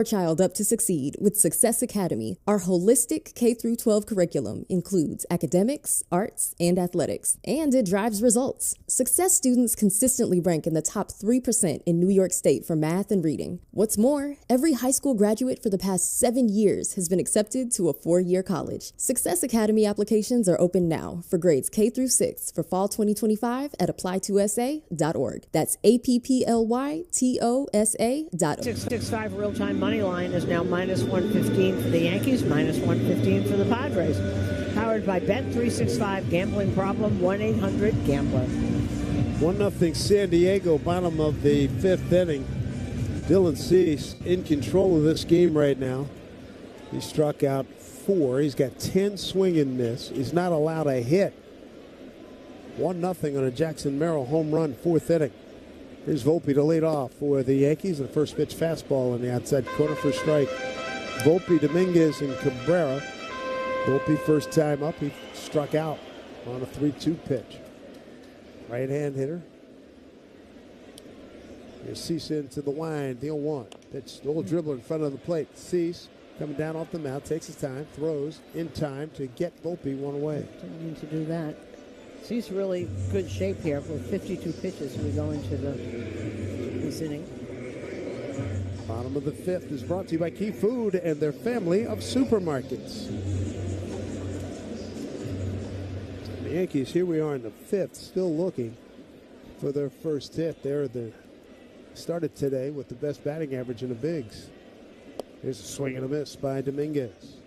Your child up to succeed with Success Academy. Our holistic K-12 curriculum includes academics, arts, and athletics, and it drives results. Success students consistently rank in the top 3% in New York State for math and reading. What's more, every high school graduate for the past 7 years has been accepted to a 4-year college. Success Academy applications are open now for grades K through 6 for fall 2025 at applytosa.org. That's APPLYTOSA.org. 665 real-time money line is now minus 115 for the Yankees, minus 115 for the Padres. Powered by Bet365, gambling problem, 1-800-GAMBLER. 1-0 San Diego, bottom of the 5th inning. Dylan Cease in control of this game right now. He struck out 4. He's got 10 swing and miss. He's not allowed a hit. 1-0 on a Jackson Merrill home run, 4th inning. Here's Volpe to lead off for the Yankees. The first pitch fastball in the outside corner for strike. Volpe, Dominguez, and Cabrera. Volpe first time up. He struck out on a 3-2 pitch. Right-hand hitter. Here's Cease into the wind. The 0-1. Pitch, little dribbler in front of the plate. Cease coming down off the mound. Takes his time. Throws in time to get Volpe one away. Didn't mean to do that. He's really good shape here with 52 pitches as we go into this inning. Bottom of the 5th is brought to you by Key Food and their family of supermarkets. The Yankees, here we are in the 5th, still looking for their first hit. They started today with the best batting average in the bigs. Here's a swing and a miss by Dominguez.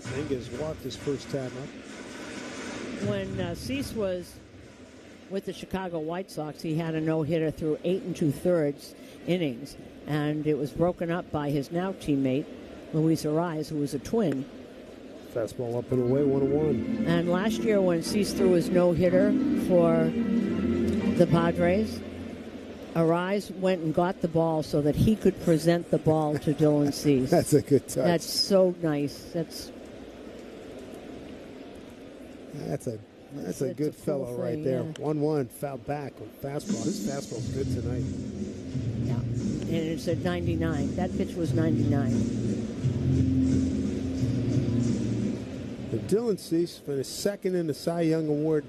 Dominguez walked his first time up. When Cease was with the Chicago White Sox, he had a no-hitter through 8 2/3 innings, and it was broken up by his now teammate, Luis Arraez, who was a twin. Fastball up and away, 1-1. And last year when Cease threw his no-hitter for the Padres, Arraez went and got the ball so that he could present the ball to Dylan Cease. That's a good touch. That's so nice. That's a good fellow cool right there. 1-1, foul back on fastball. His fastball's good tonight. Yeah, and it's at 99. That pitch was 99. And Dylan Cease finished second in the Cy Young Award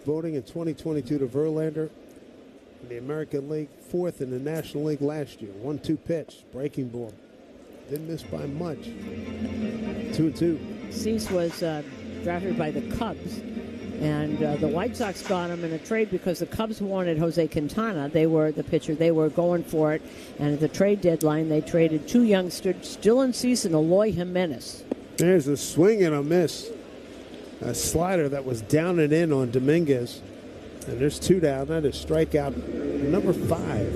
voting in 2022 to Verlander in the American League, 4th in the National League last year. 1-2 pitch, breaking ball. Didn't miss by much. 2-2. Cease was drafted by the Cubs, and the White Sox got him in a trade because the Cubs wanted Jose Quintana. They were the pitcher. They were going for it, and at the trade deadline, they traded 2 youngsters, Dylan Cease and Eloy Jimenez. There's a swing and a miss. A slider that was down and in on Dominguez, and there's 2 down. That is strikeout number 5.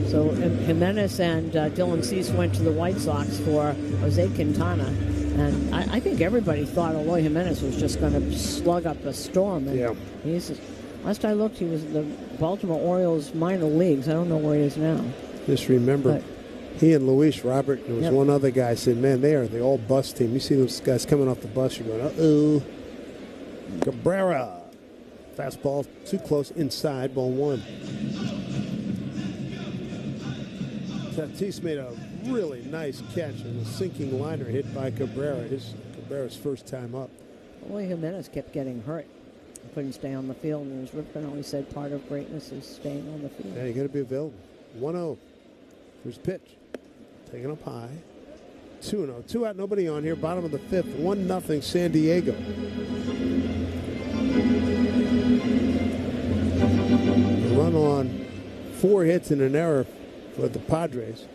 So Jimenez and Dylan Cease went to the White Sox for Jose Quintana. And I think everybody thought Eloy Jimenez was just going to slug up a storm. And yeah. Last I looked, he was in the Baltimore Orioles minor leagues. I don't know where he is now. Just remember, he and Luis Robert, there was one other guy said, man, they are the all-bus team. You see those guys coming off the bus, you're going, uh-oh. Cabrera. Fastball too close inside, ball 1. Tatis made a really nice catch and a sinking liner hit by Cabrera. Cabrera's first time up. Eloy Jimenez kept getting hurt. He couldn't stay on the field, and as Ripken always said, part of greatness is staying on the field. Yeah, you got to be available. 1-0. Here's pitch. Taken up high. 2-0. 2 out, nobody on here. Bottom of the 5th. 1-0 San Diego. A run on 4 hits and an error for the Padres.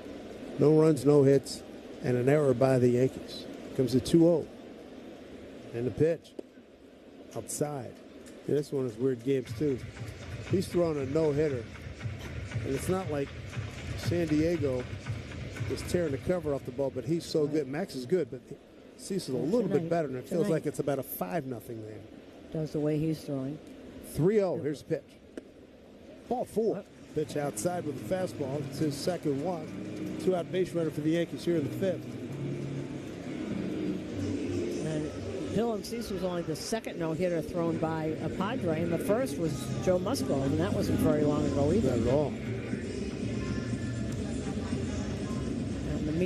No runs, no hits, and an error by the Yankees. Comes a 2-0. And the pitch. Outside. Yeah, this one is weird games, too. He's throwing a no-hitter. And it's not like San Diego is tearing the cover off the ball, but he's so good. Max is good, but Cease is a little bit better, and it feels like it's about a 5-0 game. Does the way he's throwing. 3-0. Here's the pitch. Ball 4. Pitch outside with a fastball. It's his second walk. 2-out base runner for the Yankees here in the 5th. And Dylan Cease was only the second no-hitter thrown by a Padre, and the first was Joe Musgrove, and that wasn't very long ago either. Not at all.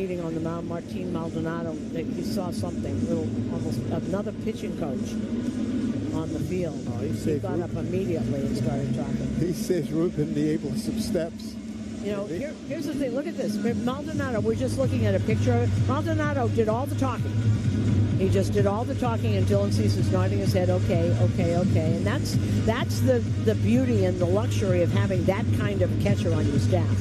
meeting on the mound, Martin Maldonado, he saw something, almost another pitching coach on the field. Oh, he got up immediately and started talking. He says Ruben enabled some steps. You know, here's the thing. Look at this. Maldonado, we're just looking at a picture of it. Maldonado did all the talking. He just did all the talking, and Dylan Cease is nodding his head, okay. And that's the beauty and the luxury of having that kind of catcher on your staff.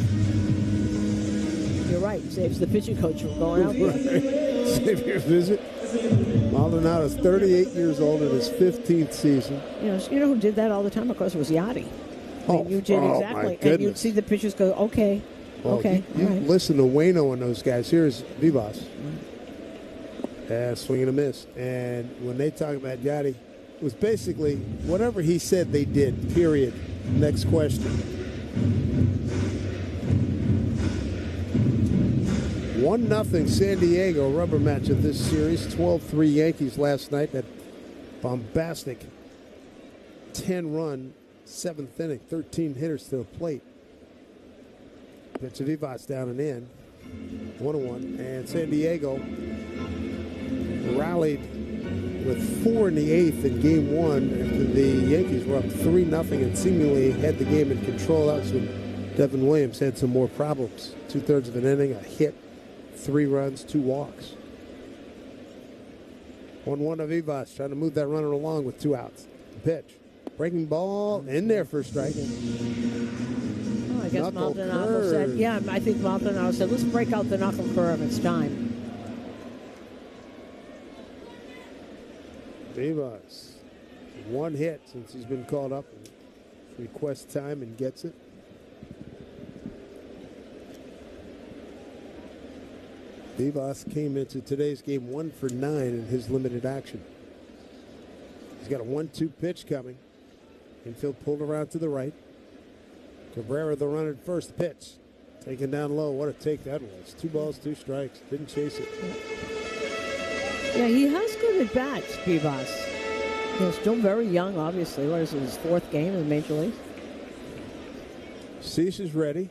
You're right. Saves the pitching coach from going out there. Save your visit. Maldonado's 38 years old in his 15th season. You know who did that all the time? Of course, it was Yachty. You did exactly. And you'd see the pitchers go, okay. You right. Listen to Waino and those guys. Here's Vivas. Swing and a miss. And when they talk about Yachty, it was basically whatever he said they did, period. Next question. 1-0 San Diego, rubber match of this series. 12-3 Yankees last night. That bombastic 10-run 7th inning, 13 hitters to the plate. Pitch to Vivas down and in. 1-1. And San Diego rallied with 4 in the 8th in game 1 after the Yankees were up 3-0 and seemingly had the game in control. That's when Devin Williams had some more problems. 2/3 of an inning, a hit, 3 runs, 2 walks. 1-1 to Vivas, trying to move that runner along with 2 outs. The pitch. Breaking ball in there for a strike. I guess Maldonado said, I think Maldonado said, let's break out the knuckle curve. It's time. Vivas, 1 hit since he's been called up. Requests time and gets it. Vivas came into today's game 1 for 9 in his limited action. He's got a 1-2 pitch coming. Infield pulled around to the right. Cabrera the runner at first. Pitch taken down low. What a take that was. 2 balls, 2 strikes. Didn't chase it. Yeah, he has good at bats, Vivas. He's still very young, obviously. What is it, his 4th game in the Major League? Cease is ready.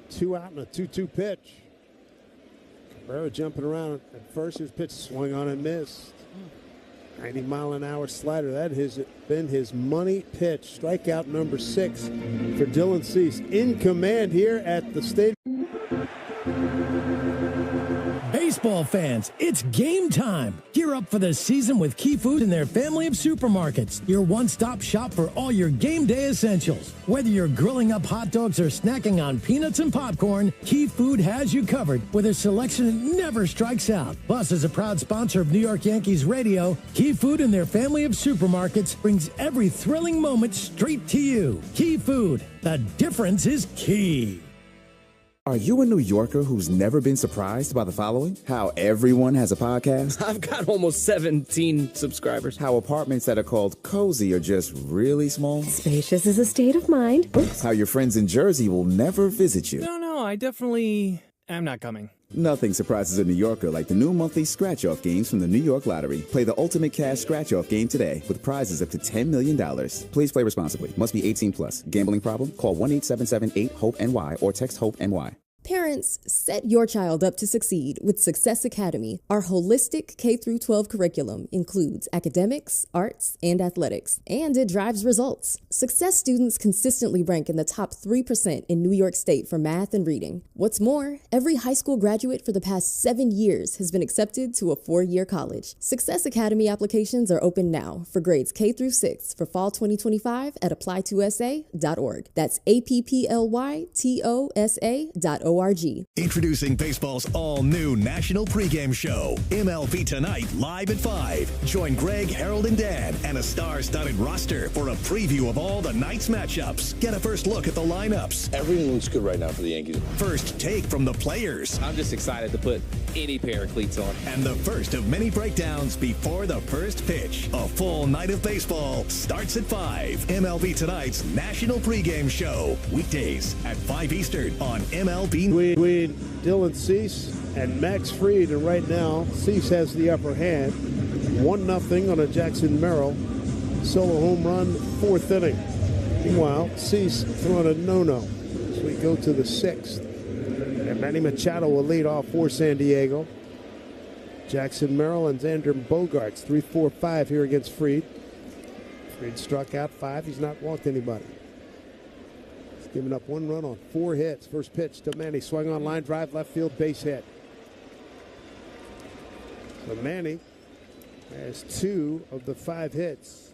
2 out and a 2-2 pitch. Cabrera jumping around at first. His pitch swung on and missed. 90-mile-an-hour slider. That has been his money pitch. Strikeout number 6 for Dylan Cease. In command here at the stadium. Baseball fans, it's game time. Gear up for the season with Key Food and their family of supermarkets. Your one-stop shop for all your game day essentials. Whether you're grilling up hot dogs or snacking on peanuts and popcorn, Key Food has you covered with a selection that never strikes out. Plus, as a proud sponsor of New York Yankees radio, Key Food and their family of supermarkets brings every thrilling moment straight to you. Key Food, the difference is key. Are you a New Yorker who's never been surprised by the following? How everyone has a podcast? I've got almost 17 subscribers. How apartments that are called cozy are just really small? Spacious is a state of mind. Oops. How your friends in Jersey will never visit you? No, I definitely am not coming. Nothing surprises a New Yorker like the new monthly scratch-off games from the New York Lottery. Play the ultimate cash scratch-off game today with prizes up to $10 million. Please play responsibly. Must be 18 plus. Gambling problem? Call 1-877-8-HOPE-NY or text HOPE-NY. Parents, set your child up to succeed with Success Academy. Our holistic K-12 curriculum includes academics, arts, and athletics, and it drives results. Success students consistently rank in the top 3% in New York State for math and reading. What's more, every high school graduate for the past 7 years has been accepted to a 4-year college. Success Academy applications are open now for grades K-6 for fall 2025 at applytosa.org. That's applytosa.org. Introducing baseball's all-new national pregame show, MLB Tonight, live at 5. Join Greg, Harold, and Dan and a star-studded roster for a preview of all the night's matchups. Get a first look at the lineups. Everything looks good right now for the Yankees. First take from the players. I'm just excited to put any pair of cleats on. And the first of many breakdowns before the first pitch. A full night of baseball starts at 5. MLB Tonight's national pregame show. Weekdays at 5 Eastern on MLB. Between Dylan Cease and Max Fried, and right now Cease has the upper hand. 1-0 on a Jackson Merrill solo home run, 4th inning. Meanwhile, Cease throwing a no-no. So we go to the 6th. And Manny Machado will lead off for San Diego. Jackson Merrill and Xander Bogaerts, 3-4-5 here against Fried. Fried struck out 5. He's not walked anybody. He's given up 1 run on 4 hits. First pitch to Manny. Swung on line drive, left field, base hit. So Manny has 2 of the 5 hits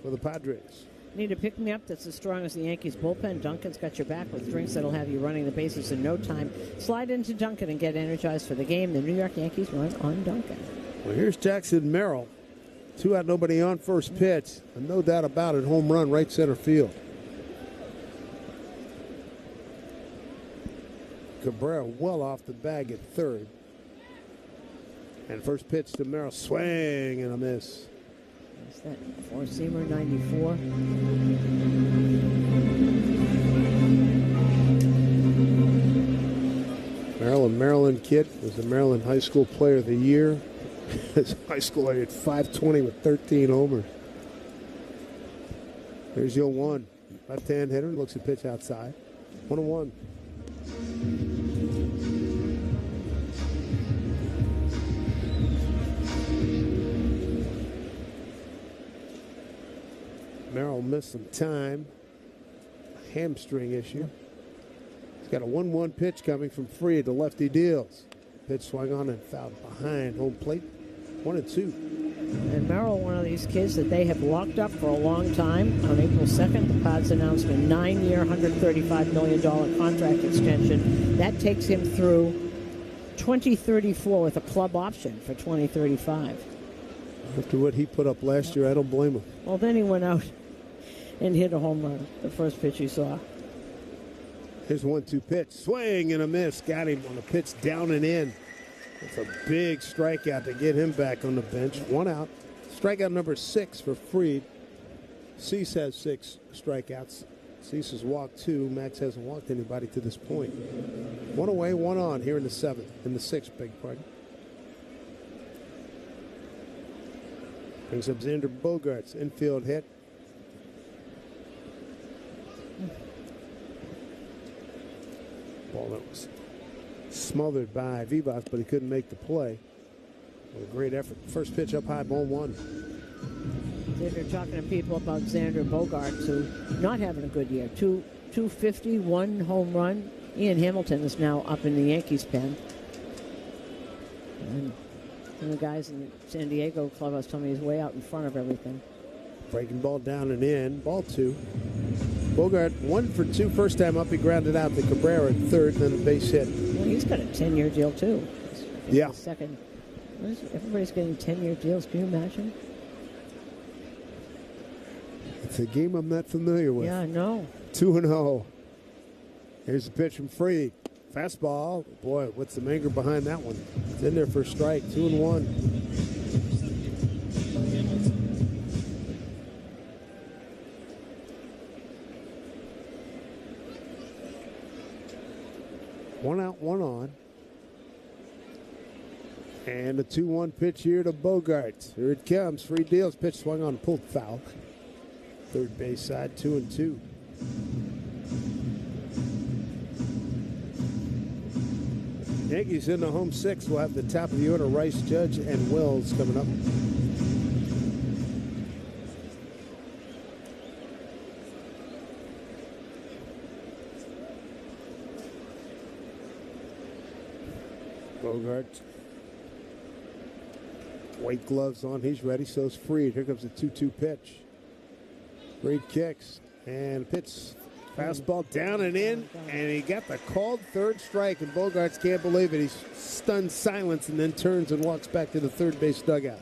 for the Padres. Need a pick-me-up that's as strong as the Yankees bullpen. Duncan's got your back with drinks that'll have you running the bases in no time. Slide into Duncan and get energized for the game. The New York Yankees run on Duncan. Well, here's Jackson Merrill. 2 out, nobody on, first pitch. And no doubt about it, home run, right center field. Cabrera well off the bag at third. And first pitch to Merrill, swing and a miss. That's that four-seamer, 94. Maryland kid, was the Maryland High School Player of the Year. His high school at 520 with 13 homers. There's your 1. Left-hand hitter, looks at pitch outside. 1-1. Merrill missed some time. Hamstring issue. He's got a 1-1 pitch coming from Fried. The lefty deals. Pitch swung on and fouled behind home plate. 1-2. And Merrill, one of these kids that they have locked up for a long time. On April 2nd, the Pods announced a 9-year, $135 million contract extension. That takes him through 2034 with a club option for 2035. After what he put up last year, I don't blame him. Well, then he went out and hit a home run, the first pitch he saw. Here's 1-2 pitch. Swing and a miss. Got him on a pitch down and in. It's a big strikeout to get him back on the bench. 1 out. Strikeout number 6 for Fried. Cease has 6 strikeouts. Cease has walked 2. Max hasn't walked anybody to this point. 1 away, 1 on here in the 7th. In the 6th, beg pardon. Brings up Xander Bogaerts. Infield hit. Ball that was smothered by Vivas, but he couldn't make the play. A great effort. First pitch up high, ball 1. If you're talking to people about Xander Bogaerts, who not having a good year, 250, 1 home run. Ian Hamilton is now up in the Yankees pen. And the guys in the San Diego clubhouse told me he's way out in front of everything. Breaking ball down and in. Ball 2. Bogart 1 for 2 first time up. He grounded out to Cabrera at third, then the base hit. Well, he's got a 10-year deal, too. Yeah. Second. Everybody's getting 10-year deals. Can you imagine? It's a game I'm not familiar with. Yeah, I know. 2-0. Here's the pitch from Fried. Fastball. Boy, what's the anger behind that one? It's in there for a strike. 2-1. One out, 1 on. And a 2-1 pitch here to Bogaerts. Here it comes. Fried deals. Pitch swung on, pulled foul. Third base side, 2-2. Yankees in the home 6 will have the top of the order. Rice, Judge, and Wells coming up. Bogart. White gloves on. He's ready. So's Fried. Here comes the 2-2 pitch. Fried kicks. And pitch. Fastball down and in. And he got the called third strike. And Bogaerts can't believe it. He's stunned silence and then turns and walks back to the third base dugout.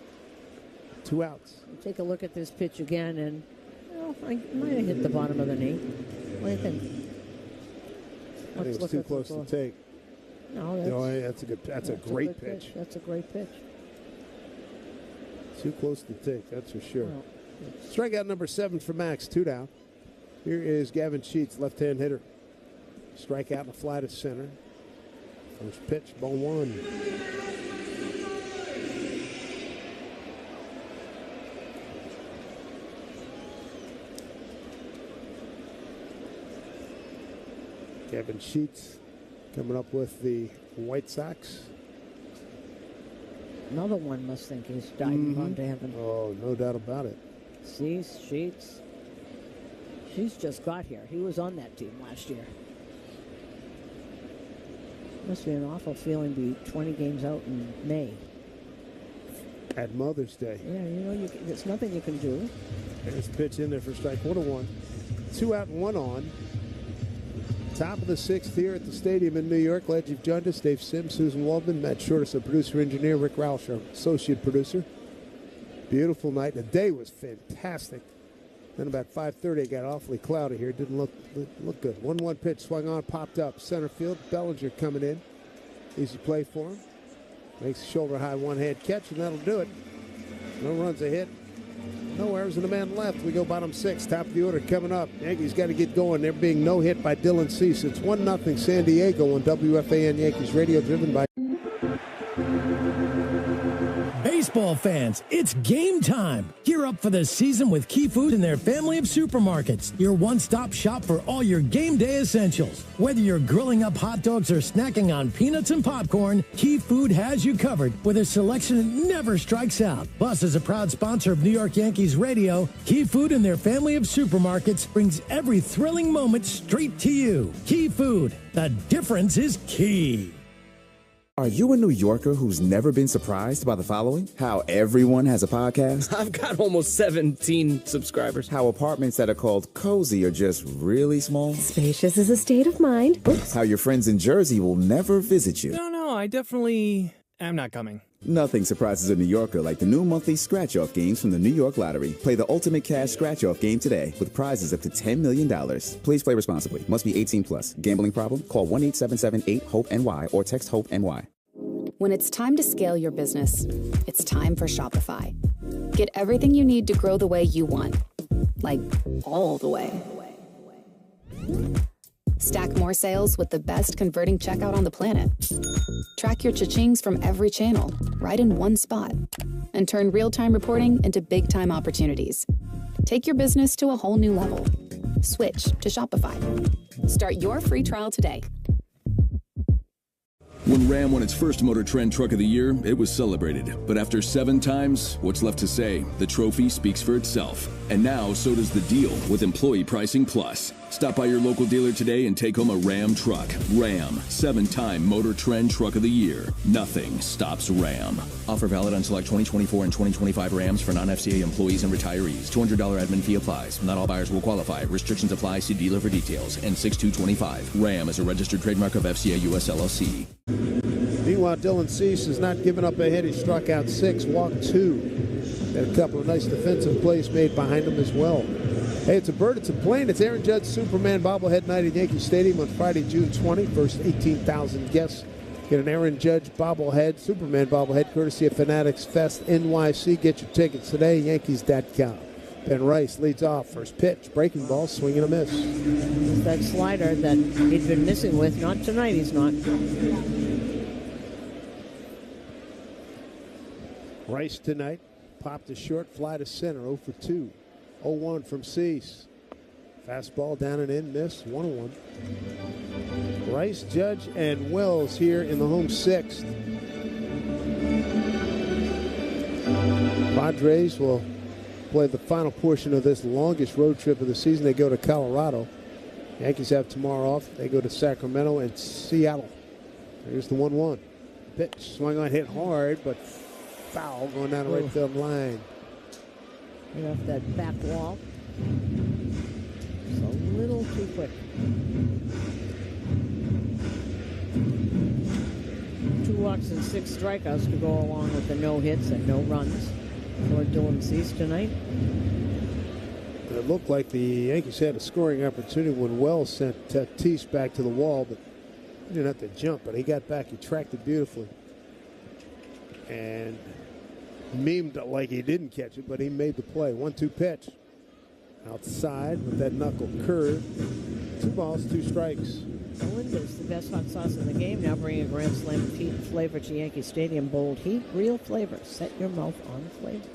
2 outs. Take a look at this pitch again. And I might have hit the bottom of the knee. What do you think? I think it's too close to take. No, that's a great pitch. That's a great pitch. Too close to take, that's for sure. Well, strikeout number 7 for Max, 2 down. Here is Gavin Sheets, left-hand hitter. Strikeout and a fly to center. First pitch, ball 1. Gavin Sheets Coming up with the White Sox. Another one must think he's diving onto heaven. Oh, no doubt about it. See, Sheets just got here. He was on that team last year. Must be an awful feeling to be 20 games out in May. At Mother's Day. Yeah, there's nothing you can do. There's a pitch in there for strike 1-1. 2 out and 1 on. Top of the 6th here at the stadium in New York. Glad you've joined us. Dave Sims, Susan Waldman, Matt Shortis, the producer-engineer, Rick Roush, our associate producer. Beautiful night. The day was fantastic. Then about 5:30, it got awfully cloudy here. Didn't look good. 1-1 pitch swung on, popped up. Center field. Bellinger coming in. Easy play for him. Makes a shoulder-high one-hand catch, and that'll do it. No runs, a hit. No errors, and a man left. We go bottom 6, top of the order coming up. Yankees got to get going. They're being no hit by Dylan Cease. It's 1-0 San Diego on WFAN Yankees Radio, driven by... Baseball fans, it's game time. Gear up for the season with Key Food and their family of supermarkets. Your one-stop shop for all your game day essentials. Whether you're grilling up hot dogs or snacking on peanuts and popcorn, Key Food has you covered with a selection that never strikes out. Plus, as a proud sponsor of New York Yankees Radio, Key Food and their family of supermarkets brings every thrilling moment straight to you. Key Food, the difference is key. Are you a New Yorker who's never been surprised by the following? How everyone has a podcast? I've got almost 17 subscribers. How apartments that are called cozy are just really small? Spacious is a state of mind. Oops. How your friends in Jersey will never visit you? No, I definitely am not coming. Nothing surprises a New Yorker like the new monthly scratch-off games from the New York Lottery. Play the ultimate cash scratch-off game today with prizes up to $10 million. Please play responsibly. Must be 18 plus. Gambling problem? Call 1-877-8-HOPE-NY or text HOPE-NY. When it's time to scale your business, it's time for Shopify. Get everything you need to grow the way you want. Like, all the way. Stack more sales with the best converting checkout on the planet. Track your cha-chings from every channel, right in one spot. And turn real-time reporting into big-time opportunities. Take your business to a whole new level. Switch to Shopify. Start your free trial today. When Ram won its first Motor Trend Truck of the Year, it was celebrated. But after 7 times, what's left to say? The trophy speaks for itself. And now, so does the deal with Employee Pricing Plus. Stop by your local dealer today and take home a Ram truck. Ram, 7-time Motor Trend Truck of the Year. Nothing stops Ram. Offer valid on select 2024 and 2025 Rams for non-FCA employees and retirees. $200 admin fee applies. Not all buyers will qualify. Restrictions apply. See dealer for details. N6225. Ram is a registered trademark of FCA US LLC. Meanwhile, Dylan Cease has not given up a hit. He struck out 6, walked 2. Had a couple of nice defensive plays made behind him as well. Hey, it's a bird, it's a plane. It's Aaron Judge Superman bobblehead night at Yankee Stadium on Friday, June 20. First 18,000 guests get an Aaron Judge bobblehead, Superman bobblehead, courtesy of Fanatics Fest NYC. Get your tickets today, Yankees.com. Ben Rice leads off. First pitch, breaking ball, swing and a miss. It's that slider that he'd been missing with. Not tonight, he's not. Rice tonight popped a short fly to center, 0 for 2. 0-1 from Cease. Fastball down and in, miss, 1-1. Rice, Judge, and Wells here in the home 6th. Padres will play the final portion of this longest road trip of the season. They go to Colorado. Yankees have tomorrow off. They go to Sacramento and Seattle. Here's the 1-1. Pitch, swung on, hit hard, but foul going down the right field line. Right off that back wall. Just a little too quick. 2 walks and 6 strikeouts to go along with the no hits and no runs for Dylan Cease tonight. It looked like the Yankees had a scoring opportunity when Wells sent Tatis back to the wall, but he didn't have to jump, but he got back. He tracked it beautifully. And memed it like he didn't catch it, but he made the play. 1-2 pitch. Outside with that knuckle curve. 2 balls, 2 strikes. Melinda's the best hot sauce in the game, now bringing a Grand Slam flavor to Yankee Stadium. Bold heat, real flavor. Set your mouth on flavor.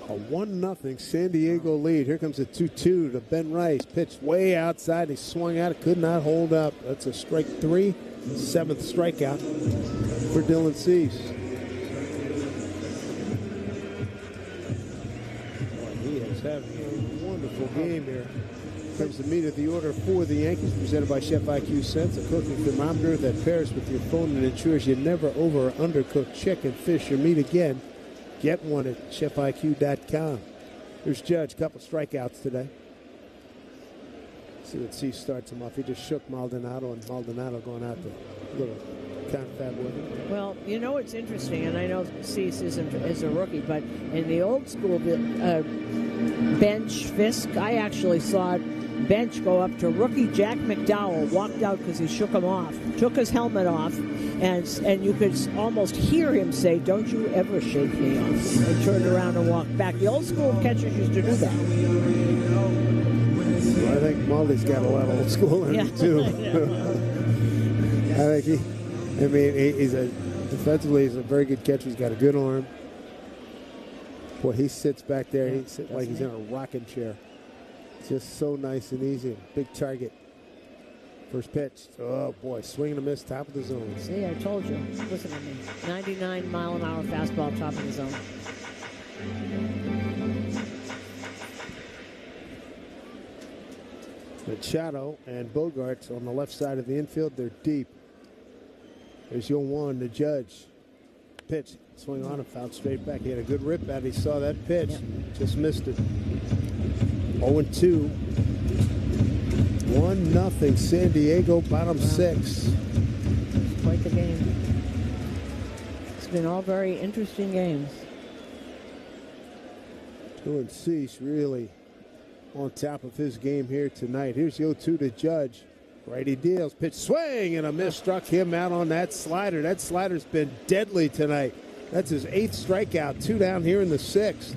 A 1-0 San Diego lead. Here comes a 2-2 to Ben Rice. Pitched way outside. He swung out. It could not hold up. That's a strike 3. 7th strikeout for Dylan Cease. He is having a wonderful game here. Comes the meat of the order for the Yankees, presented by Chef IQ Sense, a cooking thermometer that pairs with your phone and ensures you never over or undercook chicken, fish, or meat again. Get one at chefiq.com. Here's Judge, couple strikeouts today. See what Cease starts him off. He just shook Maldonado, and Maldonado going out to a little confab with him. Well, you know what's interesting, and I know Cease is a rookie, but in the old school bench Fisk, I actually saw bench go up to rookie Jack McDowell, walked out because he shook him off, took his helmet off, and you could almost hear him say, "Don't you ever shake me off," and turned around and walked back. The old school catchers used to do that. Well, I think Maldy's got a lot of old school in him, too. I think defensively, he's a very good catcher. He's got a good arm. Boy, he sits back there. He sits like he's in a rocking chair. Just so nice and easy. Big target. First pitch. Oh, boy. Swing and a miss. Top of the zone. See, I told you. Listen to me. 99-mile-an-hour fastball, top of the zone. Machado and Bogarts on the left side of the infield. They're deep. There's Yoan, the Judge. Pitch. Swing on and fouled straight back. He had a good rip at it. He saw that pitch. Yep. Just missed it. 0-2. 1-0 San Diego, bottom 6. Quite the game. It's been all very interesting games. Dylan Cease really on top of his game here tonight. Here's the 0-2 to Judge. Righty deals. Pitch, swing, and a miss. Struck him out on that slider. That slider's been deadly tonight. That's his 8th strikeout. 2 down here in the 6th.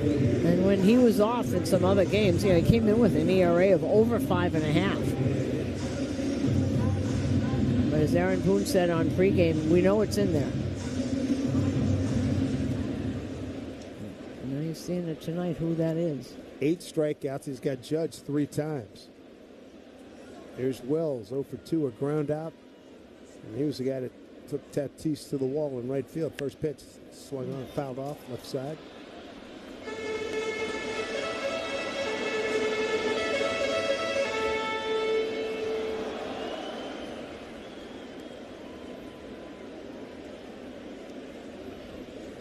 And when he was off in some other games, he came in with an ERA of over 5.5. But as Aaron Boone said on pregame, we know it's in there. And now you're seeing it tonight, who that is. 8 strikeouts. He's got Judge 3 times. There's Wells, 0 for 2, a ground out. And he was the guy that took Tatis to the wall in right field. First pitch, swung on, fouled off, left side.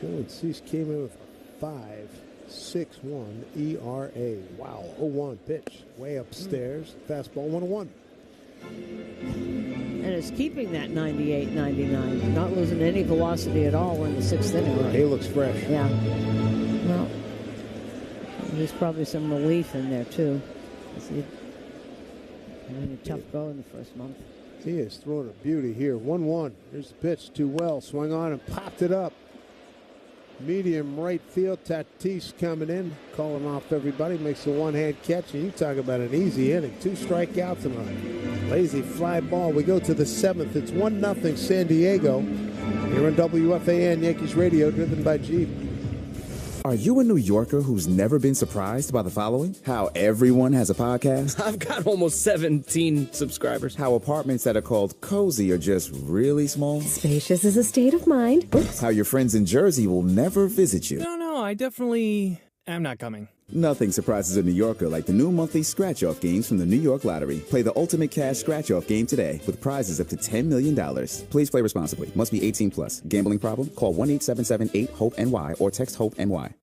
Dylan Cease came in with a 5.61 ERA. Wow, 0-1 pitch, way upstairs. Fastball 1-1. And it's keeping that 98, 99, not losing any velocity at all in the 6th inning. He looks fresh. Yeah. Well, there's probably some relief in there, too. Having a tough go in the first month. He is throwing a beauty here. 1-1. Here's the pitch to Wells. Swung on and popped it up. Medium right field. Tatis coming in, calling off everybody. Makes a one-hand catch. And you talk about an easy inning. 2 strikeouts and a lazy fly ball. We go to the 7th. It's 1-0 San Diego. Here on WFAN Yankees Radio, driven by Jeep. Are you a New Yorker who's never been surprised by the following? How everyone has a podcast? I've got almost 17 subscribers. How apartments that are called cozy are just really small? Spacious is a state of mind. Oops. How your friends in Jersey will never visit you? No, I definitely am not coming. Nothing surprises a New Yorker like the new monthly scratch-off games from the New York Lottery. Play the ultimate cash scratch-off game today with prizes up to $10 million. Please play responsibly. Must be 18 plus. Gambling problem? Call 1-877-8-HOPE-NY or text HOPE-NY.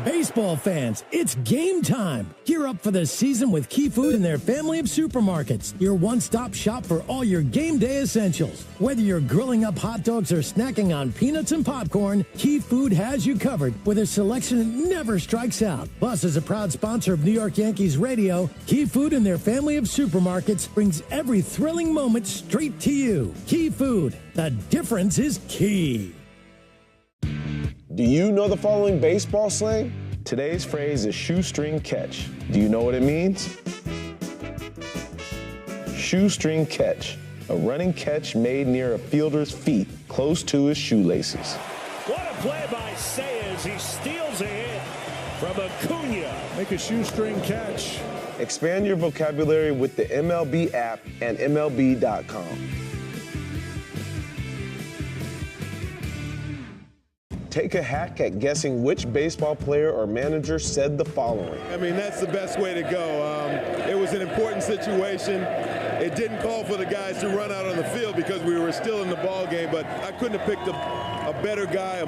Baseball fans, it's game time. Gear up for the season with Key Food and their family of supermarkets. Your one-stop shop for all your game day essentials. Whether you're grilling up hot dogs or snacking on peanuts and popcorn, Key Food has you covered with a selection that never strikes out. Plus, as a proud sponsor of New York Yankees Radio, Key Food and their family of supermarkets brings every thrilling moment straight to you. Key Food, the difference is key. Do you know the following baseball slang? Today's phrase is shoestring catch. Do you know what it means? Shoestring catch, a running catch made near a fielder's feet, close to his shoelaces. What a play by Sayers. He steals a hit from Acuna. Make a shoestring catch. Expand your vocabulary with the MLB app and MLB.com. Take a hack at guessing which baseball player or manager said the following. I mean, that's the best way to go. It was an important situation. It didn't call for the guys to run out on the field because we were still in the ball game, but I couldn't have picked a better guy, a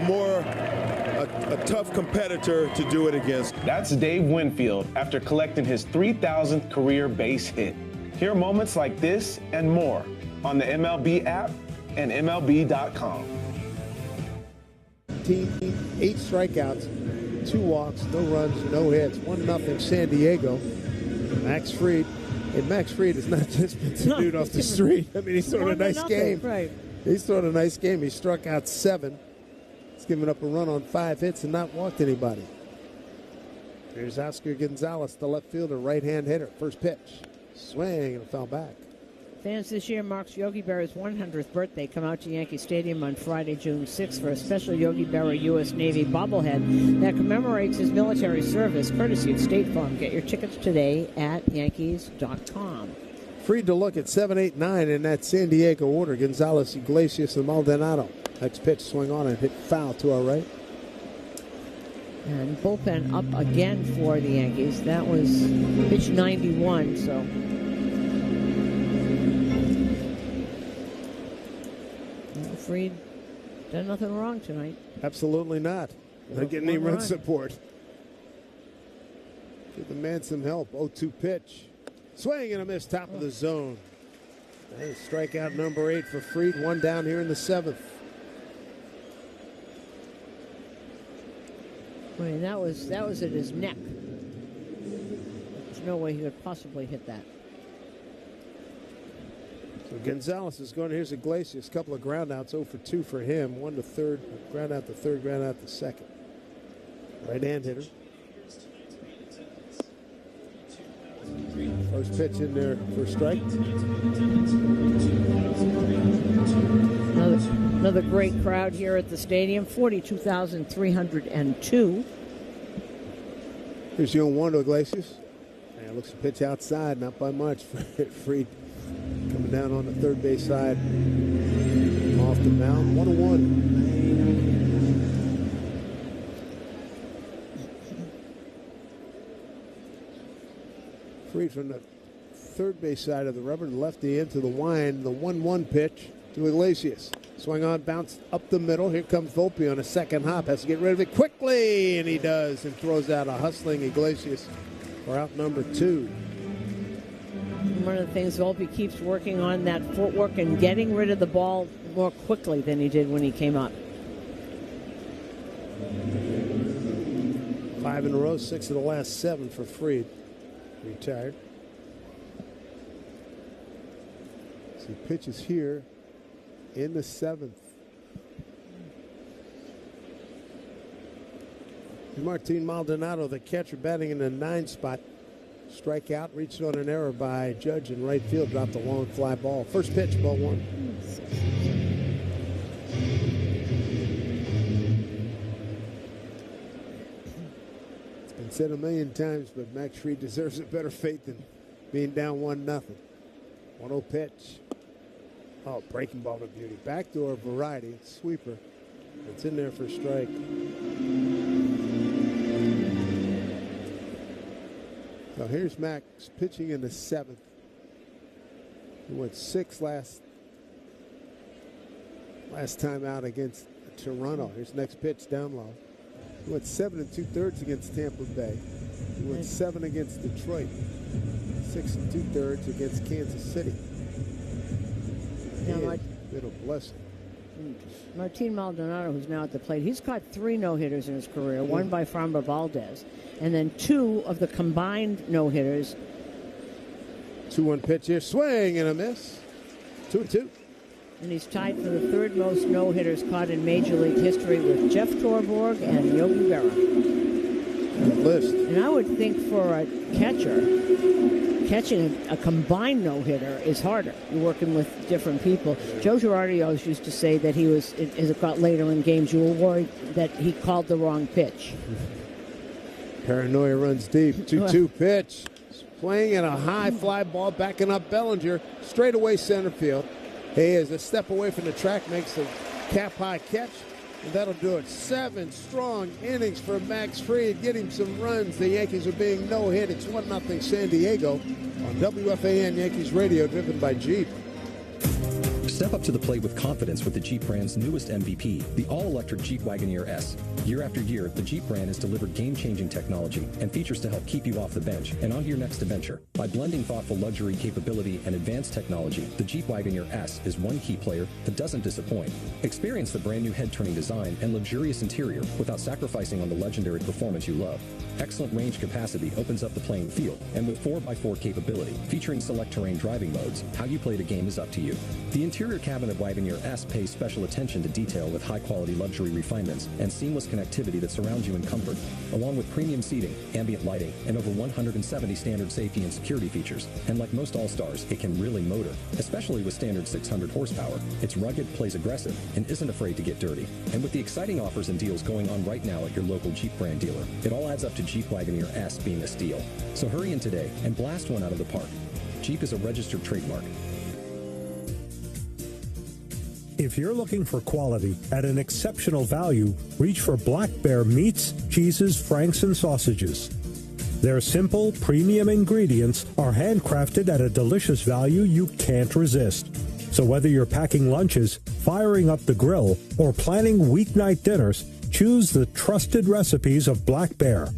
tough competitor to do it against. That's Dave Winfield after collecting his 3,000th career base hit. Hear moments like this and more on the MLB app and MLB.com. Team, 8 strikeouts, 2 walks, no runs, no hits, 1-0 San Diego. Max Fried. And Max Fried is not just a dude off the street. I mean, he's throwing a nice game. Right. He's throwing a nice game. He struck out 7. He's given up a run on 5 hits and not walked anybody. Here's Oscar Gonzalez, the left fielder, right-hand hitter. First pitch. Swing, and it fell back. Fans this year marks Yogi Berra's 100th birthday. Come out to Yankee Stadium on Friday, June 6th for a special Yogi Berra U.S. Navy bobblehead that commemorates his military service, courtesy of State Farm. Get your tickets today at Yankees.com. Free to look at 7, 8, 9 in that San Diego order. Gonzalez, Iglesias, and Maldonado. Next pitch, swing on and hit foul to our right. And bullpen up again for the Yankees. That was pitch 91, so... Fried done nothing wrong tonight. Absolutely not. Not getting any run support. Give the man some help. 0-2 pitch. Swing and a miss, top of the zone. And strikeout number 8 for Fried. 1 down here in the 7th. I mean, that was at his neck. There's no way he could possibly hit that. So Gonzalez is going. Here's Iglesias. Couple of groundouts. 0 for 2 for him. 1 to third. Ground out to third. Ground out to second. Right-hand hitter. First pitch in there for a strike. Another great crowd here at the stadium. 42,302. Here's the 0-1 to Iglesias. And looks a pitch outside. Not by much. Fried coming down on the third base side. Off the mound. 1-1. Fried from the third base side of the rubber, lefty into the wind. The 1-1 pitch to Iglesias. Swing on, bounce up the middle. Here comes Volpe on a second hop. Has to get rid of it quickly, and he does, and throws out a hustling Iglesias for out number 2. One of the things Volpe keeps working on, that footwork and getting rid of the ball more quickly than he did when he came up. 5 in a row, 6 of the last 7 for Fried. Retired. So he pitches here in the 7th. Martin Maldonado, the catcher, batting in the 9 spot. Strikeout, reached on an error by Judge in right field, dropped a long fly ball. First pitch, ball 1. It's been said a million times, but Max Fried deserves a better fate than being down 1-0. 1-0 pitch. Oh, breaking ball to beauty. Backdoor variety, sweeper. It's in there for a strike. So here's Max pitching in the 7th. He went 6 last time out against Toronto. Here's next pitch down low. He went 7 2/3 against Tampa Bay. He went 7 against Detroit. 6 2/3 against Kansas City. Now, it'll bless him. Martin Maldonado, who's now at the plate, he's caught 3 no-hitters in his career, 1 by Framber Valdez, and then 2 of the combined no-hitters. 2-1 pitch here, swing and a miss. 2-2. And he's tied for the 3rd most no-hitters caught in Major League history with Jeff Torborg and Yogi Berra. Good list. And I would think for a catcher, catching a combined no-hitter is harder. You're working with different people. Joe Girardi always used to say that he was, as it got later in games, you were worried that he called the wrong pitch. Paranoia runs deep. 2-2 pitch. Swing and a high fly ball backing up Bellinger. Straight away center field. He is a step away from the track, makes a cap-high catch. And that'll do it. 7 strong innings for Max Fried, getting some runs. The Yankees are being no-hit. It's 1-0 San Diego on WFAN Yankees Radio, driven by Jeep. Step up to the plate with confidence with the Jeep brand's newest MVP, the all-electric Jeep Wagoneer S. Year after year, the Jeep brand has delivered game-changing technology and features to help keep you off the bench and on to your next adventure. By blending thoughtful luxury capability and advanced technology, the Jeep Wagoneer S is one key player that doesn't disappoint. Experience the brand-new head-turning design and luxurious interior without sacrificing on the legendary performance you love. Excellent range capacity opens up the playing field, and with 4x4 capability, featuring select terrain driving modes, how you play the game is up to you. The interior cabin of Wagoneer S pays special attention to detail with high-quality luxury refinements and seamless connectivity that surrounds you in comfort, along with premium seating, ambient lighting, and over 170 standard safety and security features. And like most All-Stars, it can really motor, especially with standard 600 horsepower. It's rugged, plays aggressive, and isn't afraid to get dirty. And with the exciting offers and deals going on right now at your local Jeep brand dealer, it all adds up to Jeep Wagoneer S being a steal. So hurry in today and blast one out of the park. Jeep is a registered trademark. If you're looking for quality at an exceptional value, reach for Black Bear meats, cheeses, franks, and sausages. Their simple, premium ingredients are handcrafted at a delicious value you can't resist. So whether you're packing lunches, firing up the grill, or planning weeknight dinners, choose the trusted recipes of Black Bear.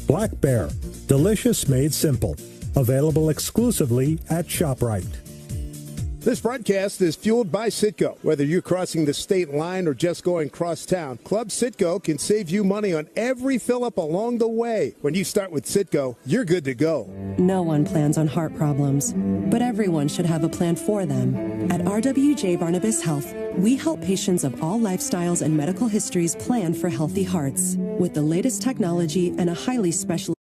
Black Bear, delicious made simple. Available exclusively at ShopRite. This broadcast is fueled by Citgo. Whether you're crossing the state line or just going cross town, Club Citgo can save you money on every fill-up along the way. When you start with Citgo, you're good to go. No one plans on heart problems, but everyone should have a plan for them. At RWJ Barnabas Health, we help patients of all lifestyles and medical histories plan for healthy hearts with the latest technology and a highly specialized.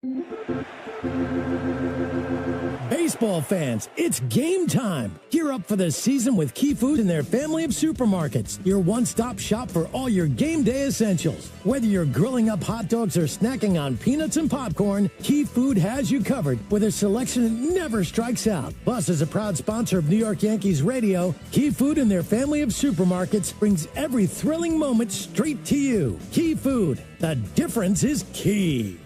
Baseball fans, it's game time. Gear up for the season with Key Food and their family of supermarkets. Your one-stop shop for all your game day essentials. Whether you're grilling up hot dogs or snacking on peanuts and popcorn, Key Food has you covered with a selection that never strikes out. Plus, as a proud sponsor of New York Yankees Radio, Key Food and their family of supermarkets brings every thrilling moment straight to you. Key Food, the difference is key.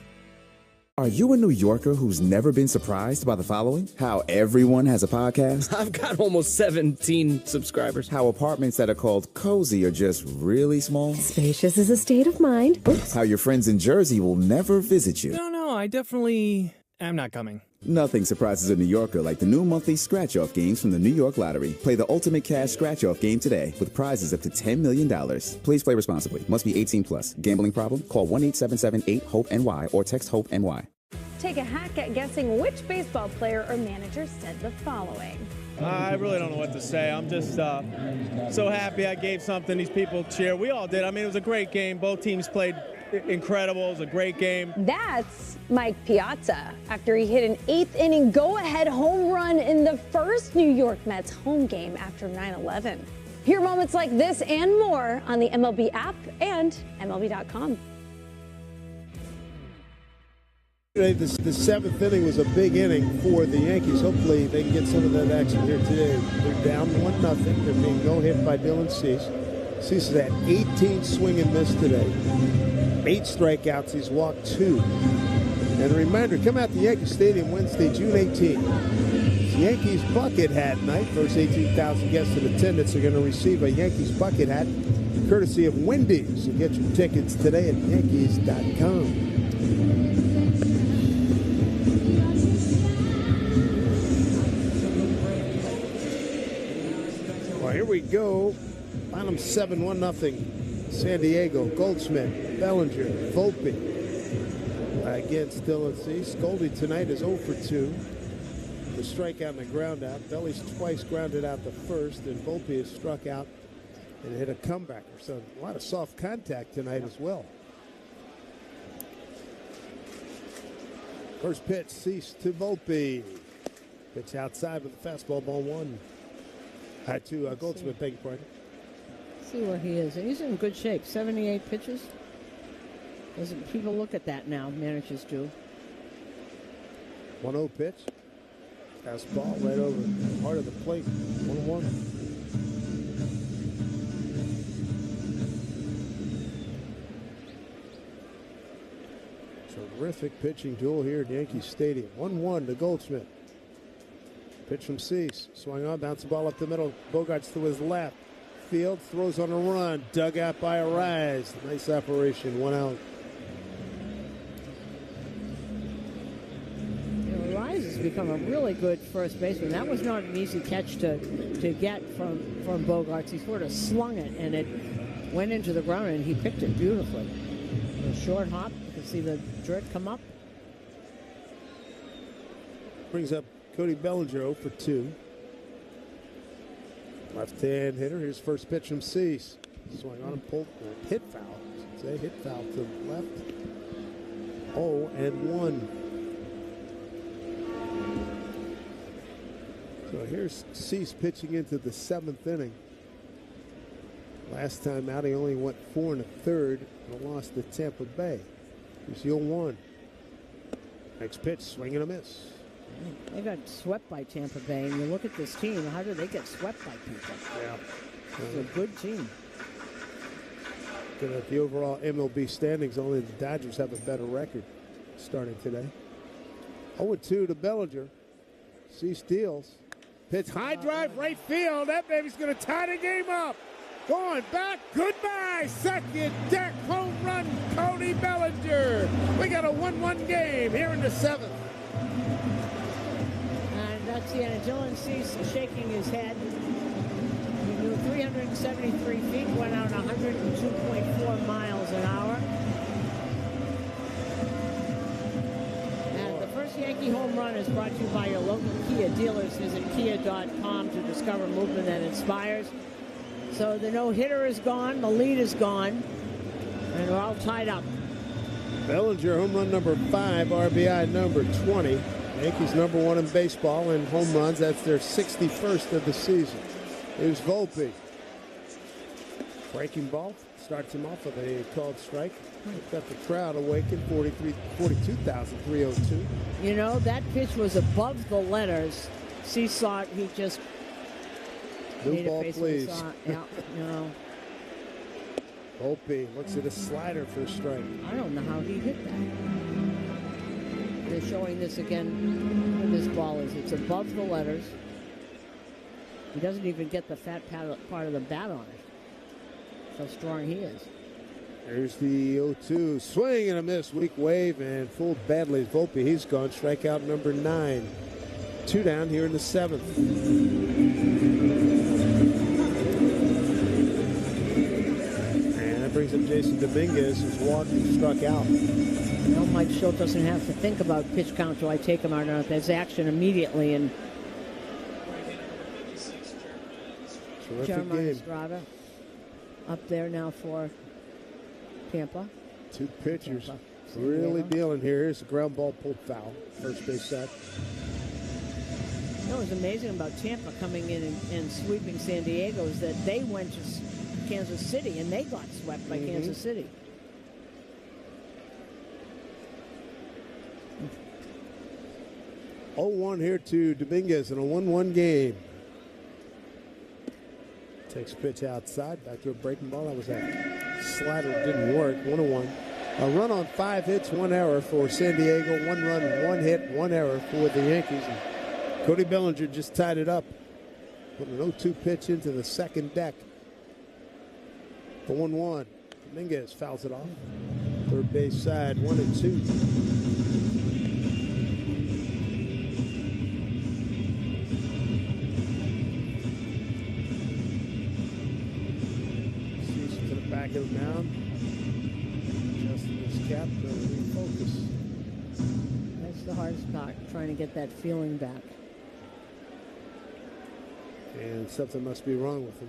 Are you a New Yorker who's never been surprised by the following? How everyone has a podcast? I've got almost 17 subscribers. How apartments that are called cozy are just really small? Spacious is a state of mind. Oops. How your friends in Jersey will never visit you? No, I definitely am not coming. Nothing surprises a New Yorker like the new monthly scratch-off games from the New York Lottery. Play the ultimate cash scratch-off game today with prizes up to $10 million. Please play responsibly. Must be 18 plus. Gambling problem? Call 1-877-8-HOPE-NY or text HOPE-NY. Take a hack at guessing which baseball player or manager said the following. I really don't know what to say. I'm just so happy I gave something these people cheer. We all did. I mean, it was a great game. Both teams played incredible. It was a great game. That's Mike Piazza after he hit an 8th-inning go-ahead home run in the first New York Mets home game after 9/11. Hear moments like this and more on the MLB app and MLB.com. The 7th inning was a big inning for the Yankees. Hopefully they can get some of that action here today. They're down 1-0. They're being no-hit by Dylan Cease. Cease has had 18 swing and miss today. 8 strikeouts. He's walked 2. And a reminder, come out to Yankee Stadium Wednesday, June 18th. The Yankees bucket hat night. First 18,000 guests in attendance are going to receive a Yankees bucket hat courtesy of Wendy's. You get your tickets today at Yankees.com. Here we go. Bottom 7, 1-0. San Diego. Goldschmidt, Bellinger, Volpe against Dylan Cease. Goldie tonight is 0 for 2. The strikeout and the ground out. Belly's twice grounded out the first, and Volpe has struck out and hit a comebacker. So a lot of soft contact tonight as well. First pitch, Cease to Volpe. Pitch outside with the fastball, ball one. Goldsmith, beg your pardon. See where he is. And he's in good shape. 78 pitches. People look at that now, managers do. 1-0 pitch. Fastball right over the heart of the plate. 1-1. Terrific pitching duel here at Yankee Stadium. 1-1 to Goldsmith. Pitch from Cease. Swung on, bounce the ball up the middle. Bogarts to his left. Field throws on a run. Dug out by Arise. Nice operation. 1 out. Arise has become a really good first baseman. That was not an easy catch to get from Bogarts. He sort of slung it, and it went into the ground, and he picked it beautifully. A short hop. You can see the dirt come up. Brings up Cody Bellinger 0 for 2. Left-hand hitter. Here's first pitch from Cease. Swing on and pulled. Hit foul. I should say hit foul to the left. 0-1. So here's Cease pitching into the 7th inning. Last time out, he only went 4 1/3 and lost to Tampa Bay. Here's the 0-1. Next pitch, swing and a miss. They got swept by Tampa Bay, and you look at this team, how do they get swept by people? Yeah. It's a good team. Looking at the overall MLB standings, only the Dodgers have a better record starting today. 0-2 to Bellinger. Cease steals. Pitch high drive, right field. That baby's going to tie the game up. Going back, goodbye. Second deck home run, Cody Bellinger. We got a 1-1 game here in the 7th. That's the end. Dylan Cease shaking his head. He knew 373 feet, went out 102.4 miles an hour. And the first Yankee home run is brought to you by your local Kia dealers. Visit kia.com to discover movement that inspires. So the no-hitter is gone, the lead is gone, and we're all tied up. Bellinger, home run number 5, RBI number 20. Yankees number 1 in baseball in home runs. That's their 61st of the season. Here's Volpe. Breaking ball. Starts him off with a called strike. Got the crowd awakened. 42,302. You know, that pitch was above the letters. Cease thought he just New ball, please. Yeah, no. Volpe looks at a slider for a strike. I don't know how he hit that. They're showing this again where this ball is. It's above the letters. He doesn't even get the fat part of the bat on it. That's how strong he is. There's the 0-2. Swing and a miss. Weak wave and fooled badly. Volpe, he's gone. Strikeout number 9. 2 down here in the 7th. And that brings up Jason Dominguez, who's walked and struck out. No, Mike Schultz doesn't have to think about pitch count. Do I take him or not? There's action immediately. And Jeremiah Estrada up there now for Tampa. 2 pitchers really dealing here. Here's the ground ball pulled foul. First base side. You know, what's amazing about Tampa coming in and sweeping San Diego is that they went to Kansas City and they got swept by Kansas City. Mm-hmm. 0-1 here to Dominguez in a 1-1 game. Takes pitch outside, back to a breaking ball. That was a slider, didn't work. 1-1. A run on 5 hits, 1 error for San Diego. 1 run, 1 hit, 1 error for the Yankees. And Cody Bellinger just tied it up. Put an 0-2 pitch into the second deck. The 1-1. Dominguez fouls it off. Third base side, 1-2. Back of the mound. Adjusting his cap to refocus. That's the hardest part, trying to get that feeling back. And something must be wrong with him.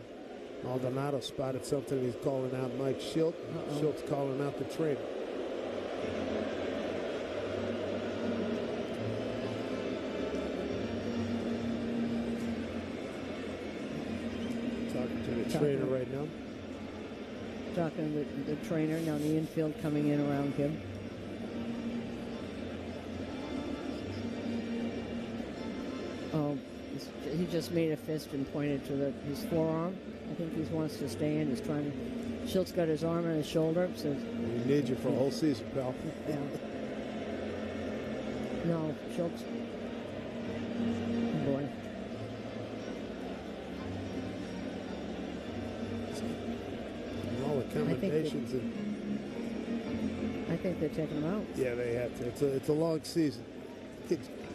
Maldonado spotted something. He's calling out Mike Schultz. Schultz calling out the trainer. Talking to the trainer right now. Talking to the trainer down the infield coming in around him. Oh, he just made a fist and pointed to his forearm. I think he wants to stay in. He's trying to. Schultz got his arm on his shoulder. Says, "We need you for a whole season, pal." Yeah. No, Schultz. Oh boy. All the commendations. I think they're taking him out. Yeah, they have to. It's a long season.